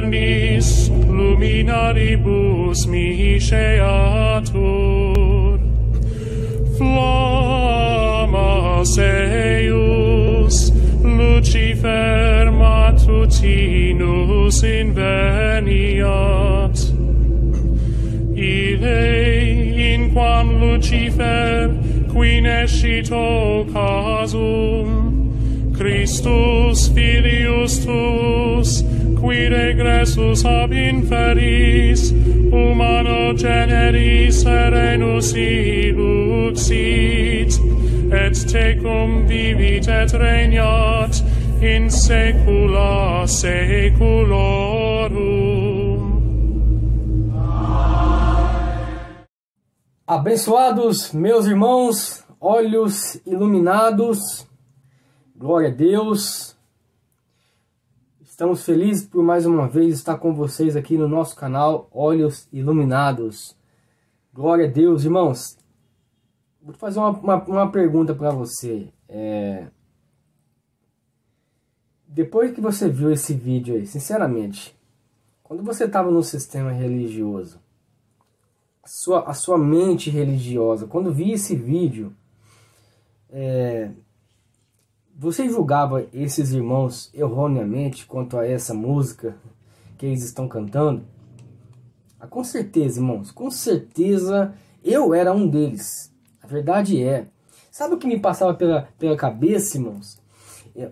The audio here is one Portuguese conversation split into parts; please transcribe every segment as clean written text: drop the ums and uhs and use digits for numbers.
infernis luminaribus misceatur. Flammas eius Lucifer matutinus inveniat. Ille in quam Lucifer qui nescito casum Christus filius tuus qui regressus ab inferis humano generis serenus iluxit et tecum vivit et regnat in saecula saeculorum. Abençoados meus irmãos, olhos iluminados, glória a Deus. Estamos felizes por mais uma vez estar com vocês aqui no nosso canal Olhos Iluminados. Glória a Deus, irmãos. Vou fazer uma pergunta para você. Depois que você viu esse vídeo aí, sinceramente, quando você estava no sistema religioso, a sua mente religiosa, quando vi esse vídeo, você julgava esses irmãos erroneamente quanto a essa música que eles estão cantando? Com certeza, irmãos, com certeza eu era um deles. A verdade é. Sabe o que me passava pela cabeça, irmãos?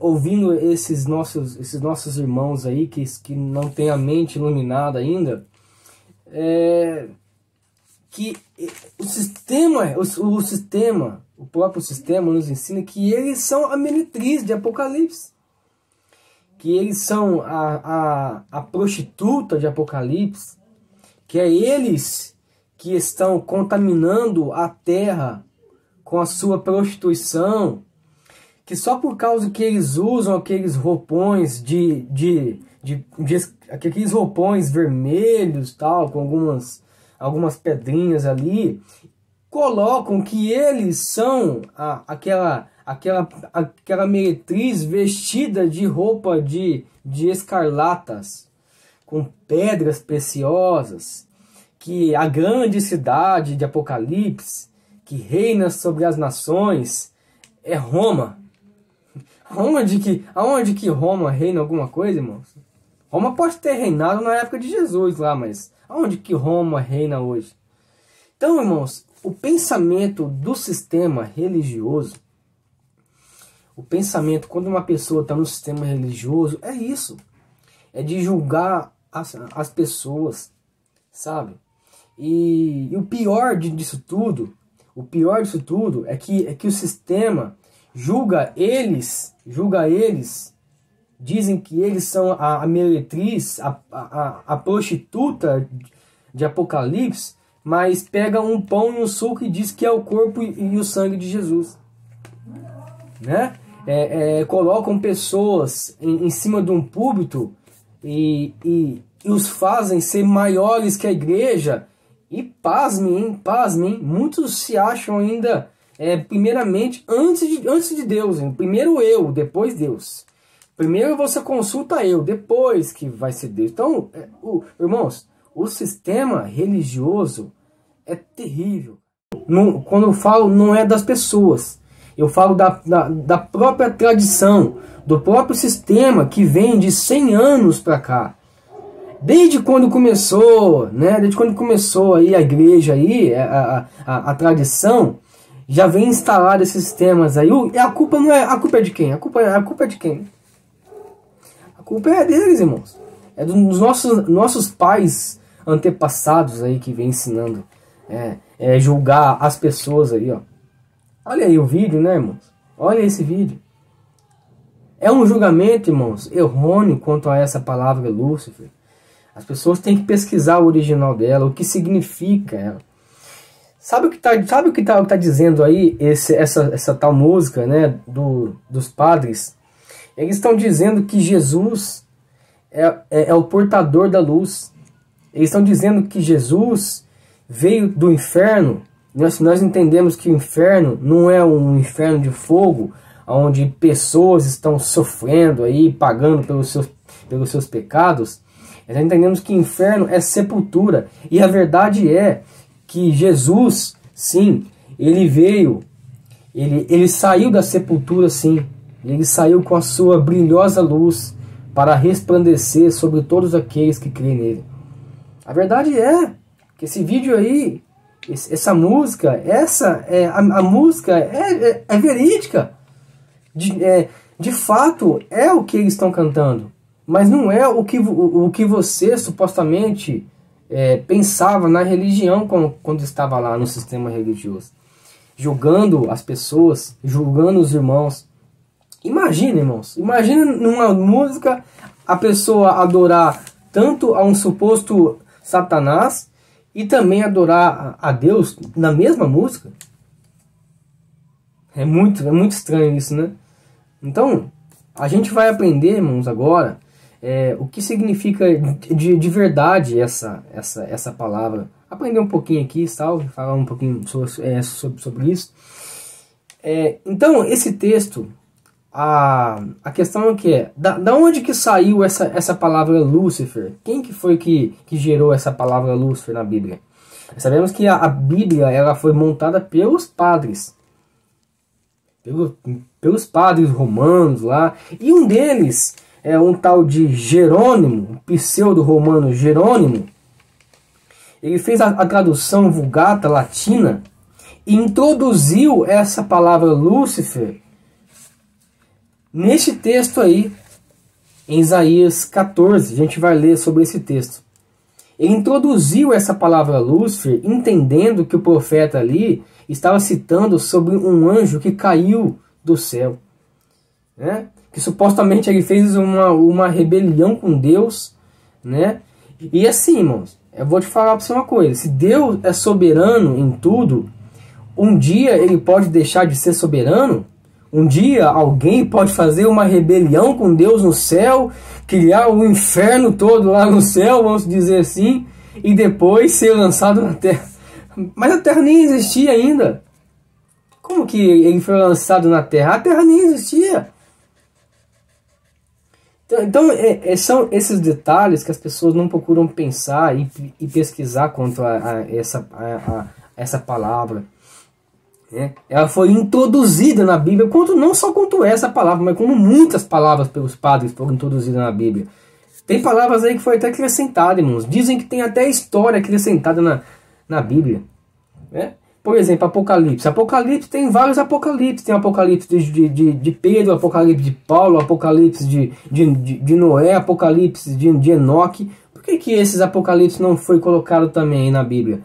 Ouvindo esses nossos irmãos aí que não têm a mente iluminada ainda, que o próprio sistema nos ensina que eles são a meretriz de Apocalipse, que eles são a prostituta de Apocalipse, que é eles que estão contaminando a terra com a sua prostituição, que só por causa que eles usam aqueles roupões aqueles roupões vermelhos, tal, com algumas pedrinhas ali, colocam que eles são aquela meretriz vestida de roupa de escarlatas, com pedras preciosas, que a grande cidade de Apocalipse, que reina sobre as nações, é Roma. Aonde que Roma reina alguma coisa, irmãos? Roma pode ter reinado na época de Jesus lá, mas aonde que Roma reina hoje? Então, irmãos, o pensamento do sistema religioso, o pensamento quando uma pessoa está no sistema religioso, é isso. É de julgar as pessoas, sabe? E o pior disso tudo é que o sistema julga eles, dizem que eles são a meretriz, a prostituta de Apocalipse, mas pega um pão e um suco e diz que é o corpo e o sangue de Jesus, né? Colocam pessoas em cima de um púlpito e os fazem ser maiores que a igreja. E pasmem, muitos se acham ainda primeiramente antes de Deus, hein? Primeiro eu, depois Deus. Primeiro você consulta eu, depois que vai ser Deus. Então, irmãos, o sistema religioso é terrível. Quando eu falo, não é das pessoas. Eu falo da própria tradição, do próprio sistema que vem de 100 anos para cá. Desde quando começou, né? Desde quando começou aí a igreja, aí, a tradição, já vem instalado esses sistemas aí. A culpa é de quem? A culpa é de quem? A culpa é deles, irmãos. É dos nossos pais antepassados aí que vem ensinando julgar as pessoas aí, ó. Olha aí o vídeo, né, irmãos? Olha esse vídeo. É um julgamento, irmãos, errôneo quanto a essa palavra Lúcifer. As pessoas têm que pesquisar o original dela, o que significa ela. Sabe o que tá dizendo aí essa tal música, né, dos padres? Eles estão dizendo que Jesus é o portador da luz. Eles estão dizendo que Jesus veio do inferno. Nós entendemos que o inferno não é um inferno de fogo, onde pessoas estão sofrendo aí, pagando pelos seus pecados. Nós entendemos que inferno é sepultura. E a verdade é que Jesus, sim, ele veio, ele saiu da sepultura, sim. Ele saiu com a sua brilhosa luz para resplandecer sobre todos aqueles que creem nele. A verdade é que esse vídeo aí, essa música, a música é verídica. De fato, é o que eles estão cantando. Mas não é o que você supostamente pensava na religião quando estava lá no sistema religioso. Julgando as pessoas, julgando os irmãos. Imagina, irmãos. Imagina numa música a pessoa adorar tanto a um suposto Satanás e também adorar a Deus na mesma música. É muito estranho isso, né? Então, a gente vai aprender, irmãos, agora o que significa de verdade essa palavra. Aprender um pouquinho aqui, salve, falar um pouquinho sobre isso. Então, esse texto, a questão é que da onde que saiu essa palavra Lúcifer? Quem que foi que gerou essa palavra Lúcifer na Bíblia? Sabemos que a Bíblia ela foi montada pelos padres. Pelos padres romanos lá. E um deles é um tal de Jerônimo, um pseudo-romano Jerônimo. Ele fez a tradução Vulgata latina e introduziu essa palavra Lúcifer neste texto aí, em Isaías 14. A gente vai ler sobre esse texto. Ele introduziu essa palavra Lúcifer, entendendo que o profeta ali estava citando sobre um anjo que caiu do céu, né? Que supostamente ele fez uma rebelião com Deus, né? E assim, irmãos, eu vou te falar para você uma coisa: se Deus é soberano em tudo, um dia ele pode deixar de ser soberano? Um dia alguém pode fazer uma rebelião com Deus no céu, criar o inferno todo lá no céu, vamos dizer assim, e depois ser lançado na terra? Mas a terra nem existia ainda. Como que ele foi lançado na terra? A terra nem existia. Então são esses detalhes que as pessoas não procuram pensar e pesquisar quanto a essa palavra. Ela foi introduzida na Bíblia, não só quanto essa palavra, mas como muitas palavras pelos padres foram introduzidas na Bíblia. Tem palavras aí que foi até acrescentada, irmãos. Dizem que tem até história acrescentada na Bíblia. Por exemplo, Apocalipse. Apocalipse tem vários Apocalipse. Tem Apocalipse de Pedro, Apocalipse de Paulo, Apocalipse de Noé, Apocalipse de Enoque. Por que esses Apocalipse não foi colocado também aí na Bíblia?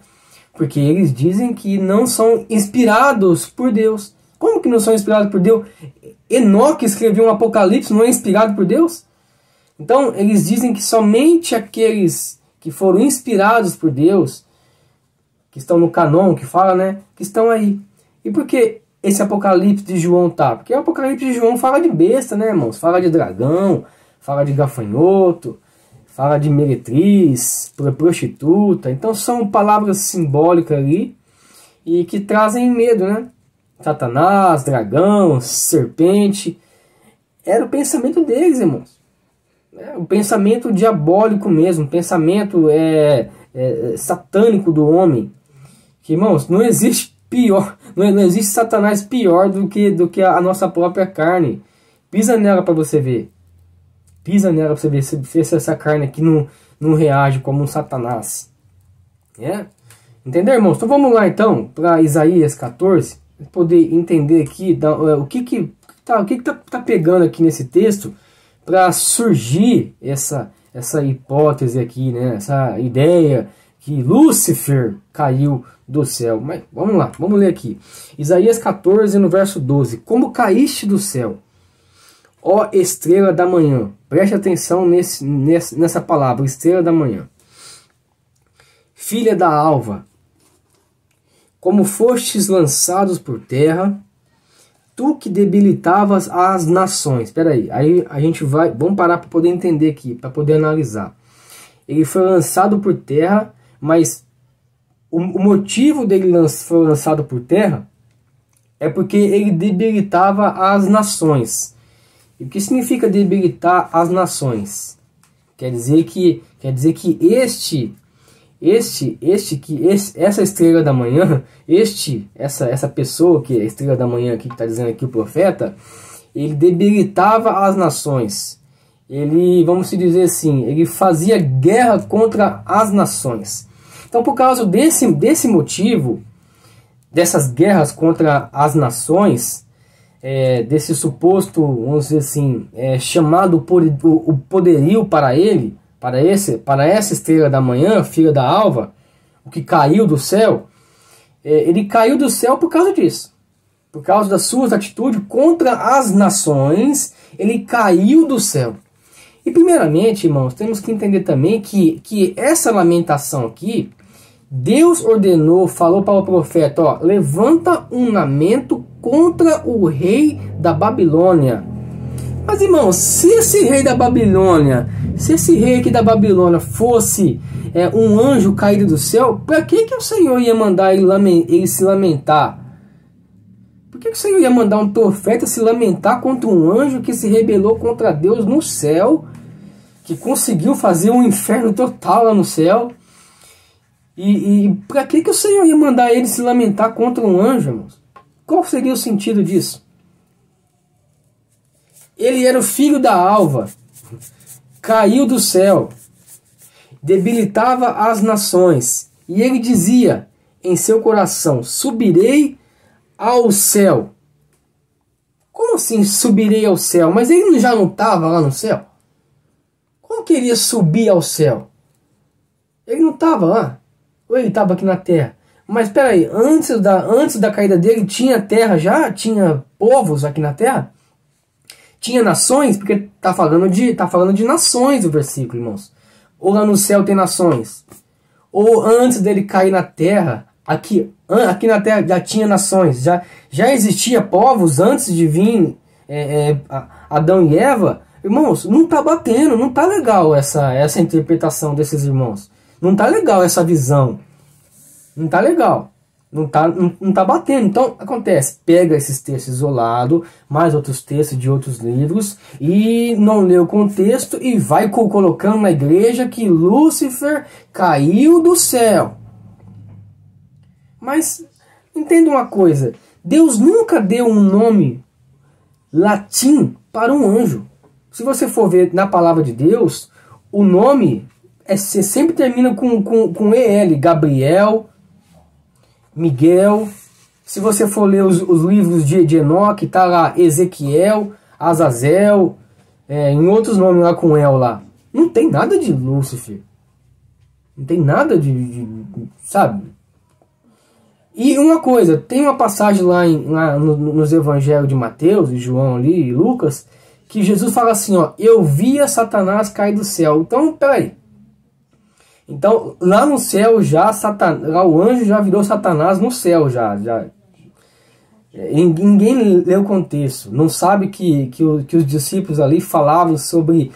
Porque eles dizem que não são inspirados por Deus. Como que não são inspirados por Deus? Enoque escreveu um Apocalipse, não é inspirado por Deus? Então, eles dizem que somente aqueles que foram inspirados por Deus, que estão no canon, que fala, né, que estão aí. E por que esse Apocalipse de João tá? Porque o Apocalipse de João fala de besta, né, irmãos? Fala de dragão, fala de gafanhoto, fala de meretriz, prostituta. Então são palavras simbólicas ali e que trazem medo, né? Satanás, dragão, serpente. Era o pensamento deles, irmãos. O pensamento diabólico mesmo, o pensamento satânico do homem. Que, irmãos, não existe pior, não existe Satanás pior do que a nossa própria carne. Pisa nela para você ver. Pisa nela para você ver se essa carne aqui não reage como um Satanás. Entendeu, irmãos? Então vamos lá então para Isaías 14, poder entender aqui o que tá pegando aqui nesse texto para surgir essa hipótese aqui, né? Essa ideia que Lúcifer caiu do céu. Mas vamos lá, vamos ler aqui. Isaías 14, no verso 12. Como caíste do céu, ó estrela da manhã. Preste atenção nessa palavra, estrela da manhã. Filha da alva, como fostes lançados por terra, tu que debilitavas as nações. Espera aí a gente vamos parar para poder entender aqui, para poder analisar. Ele foi lançado por terra, mas o motivo dele foi lançado por terra é porque ele debilitava as nações. E o que significa debilitar as nações? Quer dizer que Quer dizer que essa estrela da manhã, essa pessoa que é a estrela da manhã aqui, que está dizendo aqui o profeta, ele debilitava as nações. Ele, vamos dizer assim, ele fazia guerra contra as nações. Então, por causa desse motivo, dessas guerras contra as nações, desse suposto, vamos dizer assim, chamado o poderio para ele, para essa estrela da manhã, filha da alva, o que caiu do céu, ele caiu do céu por causa disso. Por causa das suas atitudes contra as nações, ele caiu do céu. E primeiramente, irmãos, temos que entender também que essa lamentação aqui, Deus ordenou, falou para o profeta, ó, levanta um lamento contra o rei da Babilônia. Mas, irmãos, se esse rei da Babilônia, se esse rei aqui da Babilônia fosse um anjo caído do céu, para que o Senhor ia mandar ele se lamentar? Por que o Senhor ia mandar um profeta se lamentar contra um anjo que se rebelou contra Deus no céu, que conseguiu fazer um inferno total lá no céu? E para que o Senhor ia mandar ele se lamentar contra um anjo, irmãos? Qual seria o sentido disso? Ele era o filho da alva, caiu do céu, debilitava as nações, e ele dizia em seu coração, subirei ao céu. Como assim subirei ao céu? Mas ele já não estava lá no céu? Como que ele ia subir ao céu? Ele não estava lá? Ou ele estava aqui na terra? Mas espera aí, antes da caída dele tinha terra já? Tinha povos aqui na terra? Tinha nações? Porque tá falando de nações o versículo, irmãos. Ou lá no céu tem nações? Ou antes dele cair na terra, aqui na terra já tinha nações? Já existia povos antes de vir Adão e Eva? Irmãos, não tá batendo, não tá legal essa interpretação desses irmãos. Não tá legal essa visão. Não tá legal. Não tá batendo. Então, acontece, pega esses textos isolados, mais outros textos de outros livros, e não lê o contexto, e vai colocando na igreja que Lúcifer caiu do céu. Mas, entenda uma coisa, Deus nunca deu um nome latim para um anjo. Se você for ver na palavra de Deus, o nome sempre termina com EL, Gabriel, Miguel. Se você for ler os livros de Enoque, tá lá Ezequiel, Azazel, em outros nomes lá com El lá. Não tem nada de Lúcifer. Não tem nada de sabe? E uma coisa, tem uma passagem lá nos evangelhos de Mateus, e João ali, e Lucas, que Jesus fala assim, ó, eu via Satanás cair do céu. Então, peraí. Então, lá no céu lá o anjo já virou Satanás no céu já. Ninguém lê o contexto. Não sabe que os discípulos ali falavam sobre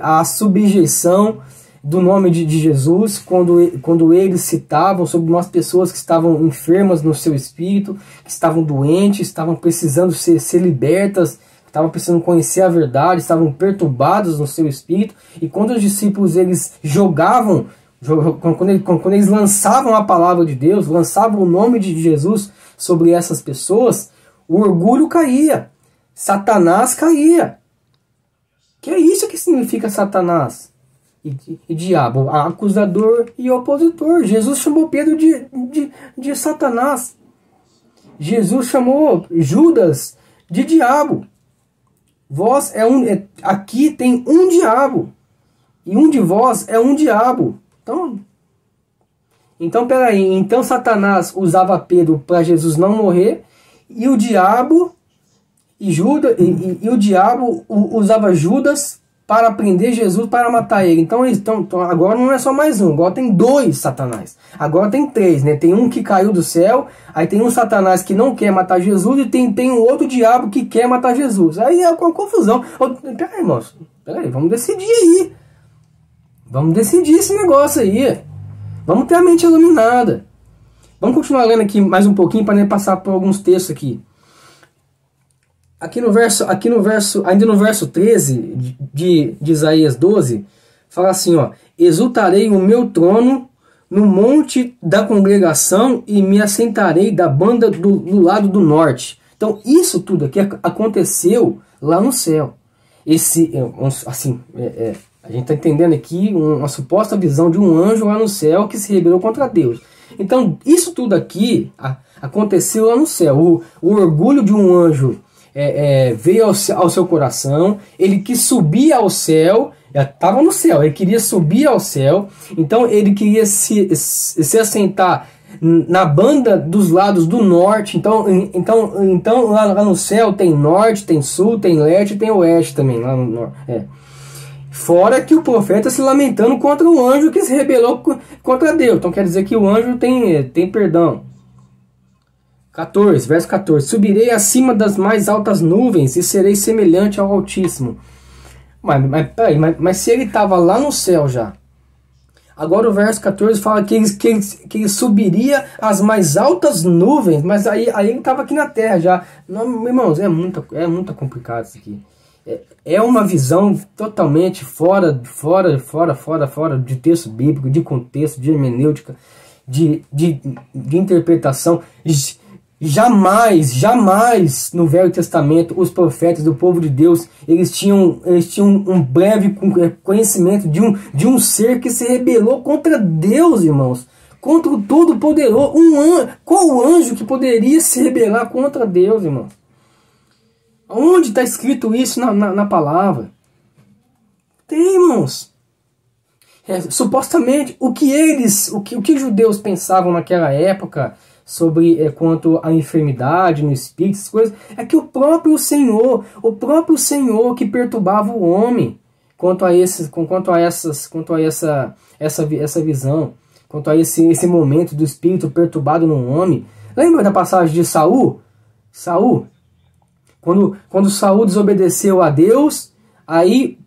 a subjeição do nome de Jesus, quando eles citavam sobre umas pessoas que estavam enfermas no seu espírito, que estavam doentes, estavam precisando ser libertas, estavam precisando conhecer a verdade, estavam perturbados no seu espírito. E quando os discípulos eles quando eles lançavam a palavra de Deus, lançavam o nome de Jesus sobre essas pessoas, o orgulho caía, Satanás caía. Que é isso que significa Satanás e diabo, acusador e opositor. Jesus chamou Pedro de Satanás. Jesus chamou Judas de diabo. Vós aqui tem um diabo, e um de vós é um diabo. Então peraí, então Satanás usava Pedro para Jesus não morrer, e o diabo e o diabo usava Judas para prender Jesus, para matar ele. Então agora não é só mais um, agora tem dois Satanás. Agora tem três, né? Tem um que caiu do céu, aí tem um Satanás que não quer matar Jesus, e tem um outro diabo que quer matar Jesus. Aí é uma confusão. Peraí, irmãos, peraí, vamos decidir aí. Vamos decidir esse negócio aí. Vamos ter a mente iluminada. Vamos continuar lendo aqui mais um pouquinho para passar por alguns textos aqui. Ainda no verso 13 de Isaías 12, Fala assim, ó: exultarei o meu trono no monte da congregação e me assentarei da banda do lado do norte. Então isso tudo aqui aconteceu lá no céu. A gente está entendendo aqui uma suposta visão de um anjo lá no céu que se rebelou contra Deus. Então isso tudo aqui aconteceu lá no céu. O orgulho de um anjo veio ao seu coração. Ele quis subir ao céu. Estava no céu, ele queria subir ao céu. Então ele queria se assentar na banda dos lados do norte. Então lá no céu tem norte, tem sul, tem leste, tem oeste também lá no norte. Fora que o profeta se lamentando contra o anjo que se rebelou contra Deus. Então quer dizer que o anjo tem perdão. 14, verso 14: subirei acima das mais altas nuvens e serei semelhante ao Altíssimo. Mas se ele estava lá no céu já. Agora o verso 14 fala que ele subiria às mais altas nuvens, mas aí ele estava aqui na terra já. Não, irmãos, é muito complicado isso aqui. É uma visão totalmente fora de texto bíblico, de contexto, de hermenêutica, de interpretação. Jamais no Velho Testamento os profetas do povo de Deus eles tinham um breve conhecimento de um ser que se rebelou contra Deus, irmãos, contra o Todo-Poderoso. Qual anjo que poderia se rebelar contra Deus, irmãos? Onde está escrito isso na palavra? Tem, irmãos. Supostamente o que os judeus pensavam naquela época sobre quanto à enfermidade no espírito, essas coisas, é que o próprio Senhor que perturbava o homem quanto a essa visão, quanto a esse momento do espírito perturbado no homem. Lembra da passagem de Saul? Quando Saul desobedeceu a Deus, aí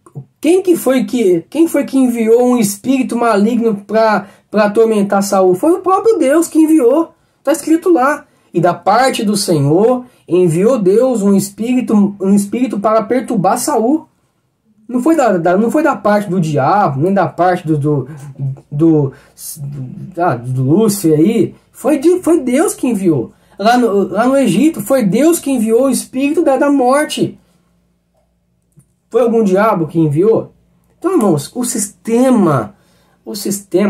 quem foi que enviou um espírito maligno para atormentar Saul? Foi o próprio Deus que enviou. Está escrito lá. E da parte do Senhor enviou Deus um espírito para perturbar Saul. Não foi da parte do diabo, nem da parte do Lúcifer aí. Foi Deus que enviou. Lá no Egito, foi Deus que enviou o espírito da morte. Foi algum diabo que enviou? Então, irmãos, o sistema,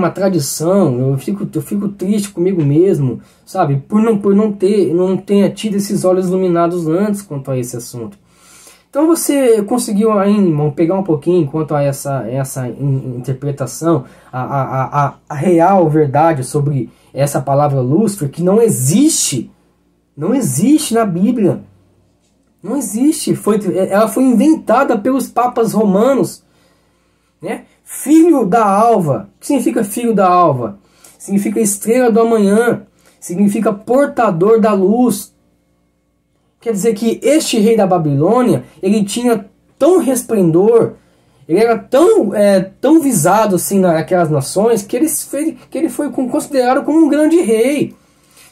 a tradição, eu fico triste comigo mesmo, sabe? Por não ter tido esses olhos iluminados antes quanto a esse assunto. Então você conseguiu aí, irmão, pegar um pouquinho quanto a essa interpretação, a real verdade sobre essa palavra Lúcifer, que não existe na Bíblia. Não existe. Ela foi inventada pelos papas romanos, né? Filho da alva. O que significa filho da alva? Significa estrela do amanhã. Significa portador da luz. Quer dizer que este rei da Babilônia, ele tinha tão resplendor, ele era tão visado assim naquelas nações, que ele foi considerado como um grande rei.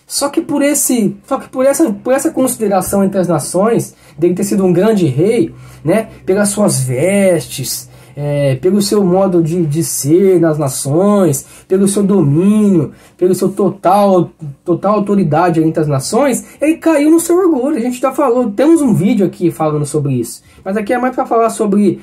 Só que por essa consideração entre as nações, dele ter sido um grande rei, né, pelas suas vestes, pelo seu modo de ser nas nações, pelo seu domínio, pelo seu total autoridade entre as nações, ele caiu no seu orgulho. A gente já falou, temos um vídeo aqui falando sobre isso, mas aqui é mais para falar sobre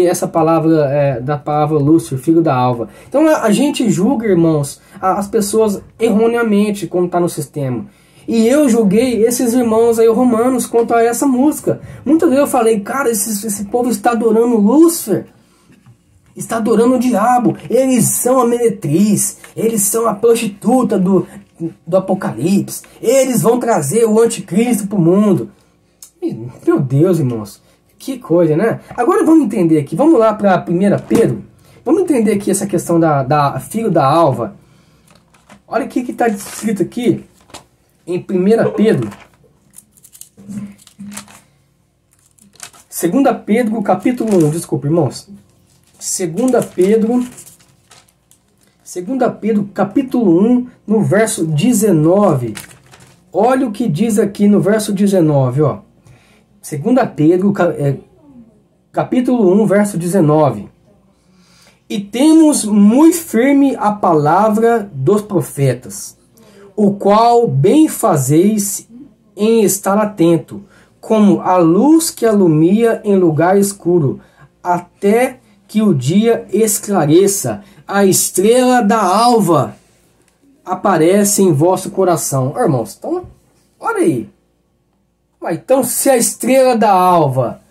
essa palavra, da palavra Lúcifer, filho da alva. Então a gente julga, irmãos, as pessoas erroneamente quando está no sistema. E eu julguei esses irmãos aí romanos quanto a essa música. Muitas vezes eu falei, cara, esse povo está adorando Lúcifer, está adorando o diabo, eles são a meretriz, eles são a prostituta do Apocalipse, eles vão trazer o anticristo para o mundo. Meu Deus, irmãos, que coisa, né? Agora vamos entender aqui, vamos lá para 1 Pedro, vamos entender aqui essa questão da filho da alva. Olha o que está escrito aqui em 1 Pedro, 2 Pedro capítulo 1, desculpa, irmãos. 2 Pedro capítulo 1, no verso 19. Olha o que diz aqui no verso 19, ó. 2 Pedro capítulo 1, verso 19. E temos muito firme a palavra dos profetas, o qual bem fazeis em estar atento, como a luz que alumia em lugar escuro, até que o dia esclareça, a estrela da alva aparece em vosso coração. Irmãos, então, olha aí. Então, se a estrela da alva,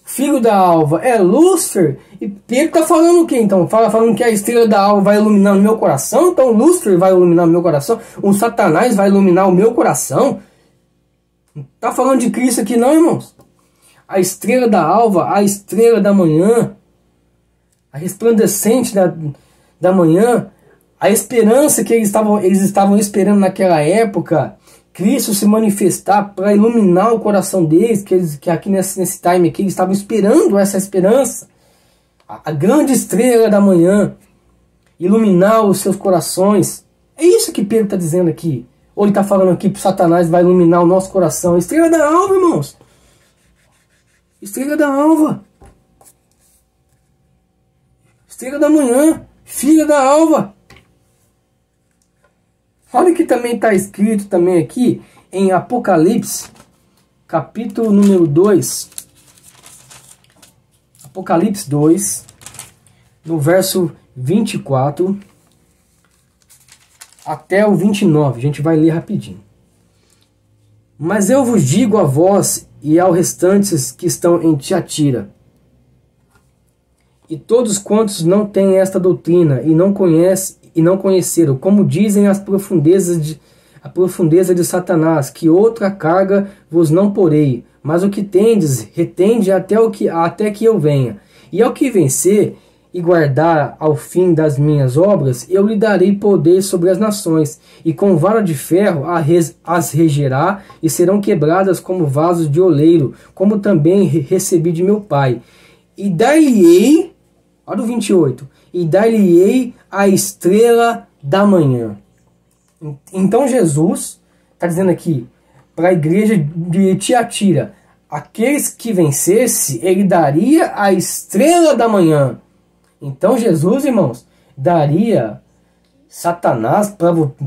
filho da alva, é Lúcifer, e Pedro está falando o quê? Então, falando que a estrela da alva vai iluminar o meu coração, então Lúcifer vai iluminar o meu coração, o Satanás vai iluminar o meu coração. Não está falando de Cristo aqui não, irmãos. A estrela da alva, a estrela da manhã, a resplandecente da manhã, a esperança que eles estavam esperando naquela época, Cristo se manifestar para iluminar o coração deles, que aqui nesse time aqui, eles estavam esperando essa esperança, a grande estrela da manhã, iluminar os seus corações. É isso que Pedro está dizendo aqui. Ou ele está falando aqui que Satanás vai iluminar o nosso coração. Estrela da alva, irmãos. Estrela da alva. Estrela da manhã. Filha da alva. Olha que também está escrito também aqui em Apocalipse, capítulo número 2. Apocalipse 2, no verso 24 até o 29. A gente vai ler rapidinho. Mas eu vos digo a vós e aos restantes que estão em Tiatira, e todos quantos não têm esta doutrina e não conheceram, como dizem a profundeza de Satanás, que outra carga vos não porei, mas o que tendes, retende até que eu venha. E ao que vencer e guardar ao fim das minhas obras, eu lhe darei poder sobre as nações, e com vara de ferro as regerá, e serão quebradas como vasos de oleiro, como também recebi de meu Pai. E dar-lhe-ei, olha o 28, e dar-lhe-ei a estrela da manhã. Então Jesus está dizendo aqui para a igreja de Tiatira, aqueles que vencesse, ele daria a estrela da manhã. Então Jesus, irmãos, daria Satanás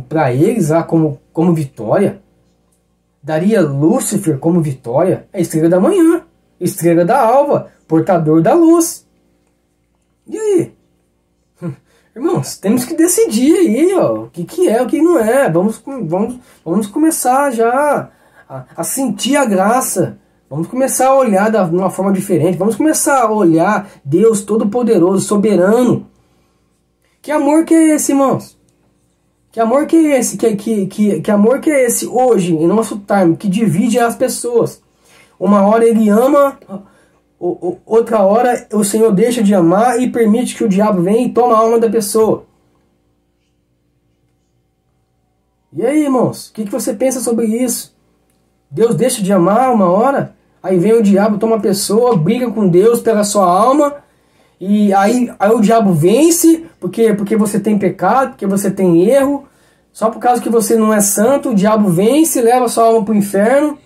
para eles lá como vitória. Daria Lúcifer como vitória. A estrela da manhã, estrela da alva, portador da luz. E aí? Irmãos, temos que decidir aí, ó, o que é, o que não é. Vamos começar já a sentir a graça. Vamos começar a olhar de uma forma diferente. Vamos começar a olhar Deus Todo-Poderoso, Soberano. Que amor que é esse, irmãos? Que amor que é esse? Que amor que é esse hoje, em nosso time, que divide as pessoas? Uma hora ele ama, outra hora o Senhor deixa de amar e permite que o diabo venha e tome a alma da pessoa. E aí, irmãos? O que você pensa sobre isso? Deus deixa de amar uma hora, aí vem o diabo, toma a pessoa, briga com Deus pela sua alma, e aí o diabo vence, porque você tem pecado, porque você tem erro, só por causa que você não é santo, o diabo vence, leva a sua alma para o inferno,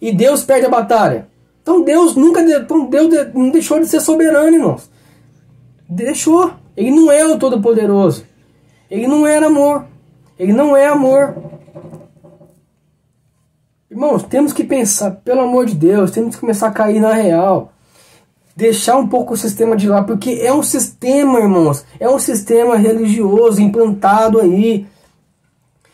e Deus perde a batalha. Então Deus não deixou de ser soberano, irmãos. Deixou. Ele não é o Todo-Poderoso. Ele não era amor. Ele não é amor. Irmãos, temos que pensar, pelo amor de Deus, temos que começar a cair na real. Deixar um pouco o sistema de lado, porque é um sistema, irmãos. É um sistema religioso implantado aí.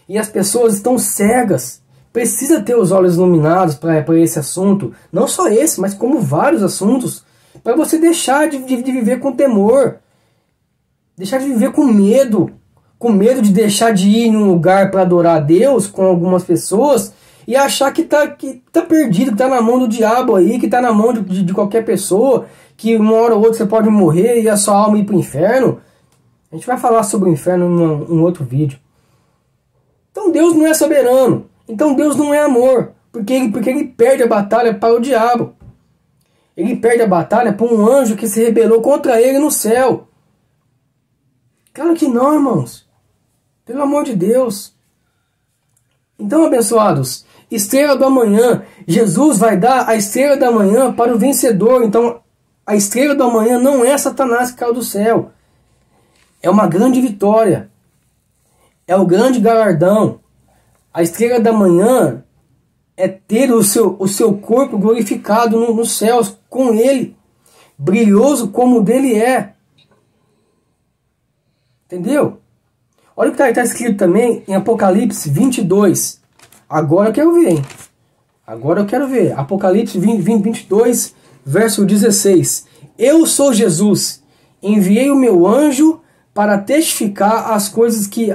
E as pessoas estão cegas. Precisa ter os olhos iluminados para esse assunto. Não só esse, mas como vários assuntos. Para você deixar de viver com temor. Deixar de viver com medo. Com medo de deixar de ir em um lugar para adorar a Deus com algumas pessoas. E achar que tá perdido, que tá na mão do diabo aí, que tá na mão de qualquer pessoa. Que uma hora ou outra você pode morrer e a sua alma ir para o inferno. A gente vai falar sobre o inferno em um outro vídeo. Então Deus não é soberano. Então Deus não é amor, porque ele perde a batalha para o diabo. Ele perde a batalha para um anjo que se rebelou contra ele no céu. Claro que não, irmãos. Pelo amor de Deus. Então, abençoados, estrela do amanhã. Jesus vai dar a estrela da manhã para o vencedor. Então, a estrela do amanhã não é Satanás que caiu do céu. É uma grande vitória. É o grande galardão. A estrela da manhã é ter o seu corpo glorificado nos céus com ele, brilhoso como o dele é. Entendeu? Olha o que está escrito também em Apocalipse 22. Agora eu quero ver, hein? Agora eu quero ver. Apocalipse 22, verso 16. Eu sou Jesus, enviei o meu anjo para testificar as coisas que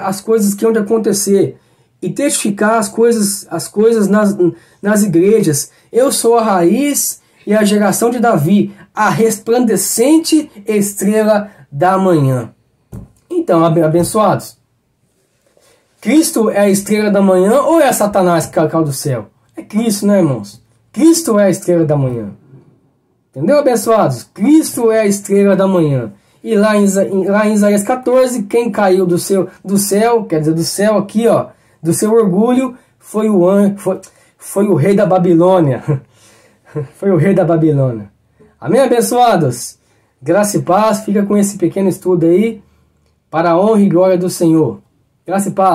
hão de acontecer e testificar as coisas nas igrejas. Eu sou a raiz e a geração de Davi, a resplandecente estrela da manhã. Então, abençoados, Cristo é a estrela da manhã ou é Satanás que caiu do céu? É Cristo, né, irmãos? Cristo é a estrela da manhã. Entendeu, abençoados? Cristo é a estrela da manhã. E lá em Isaías 14, quem caiu do céu, quer dizer, do céu aqui, ó, do seu orgulho, foi o rei da Babilônia. Foi o rei da Babilônia. Amém, abençoados? Graça e paz. Fica com esse pequeno estudo aí, para a honra e glória do Senhor. Graça e paz.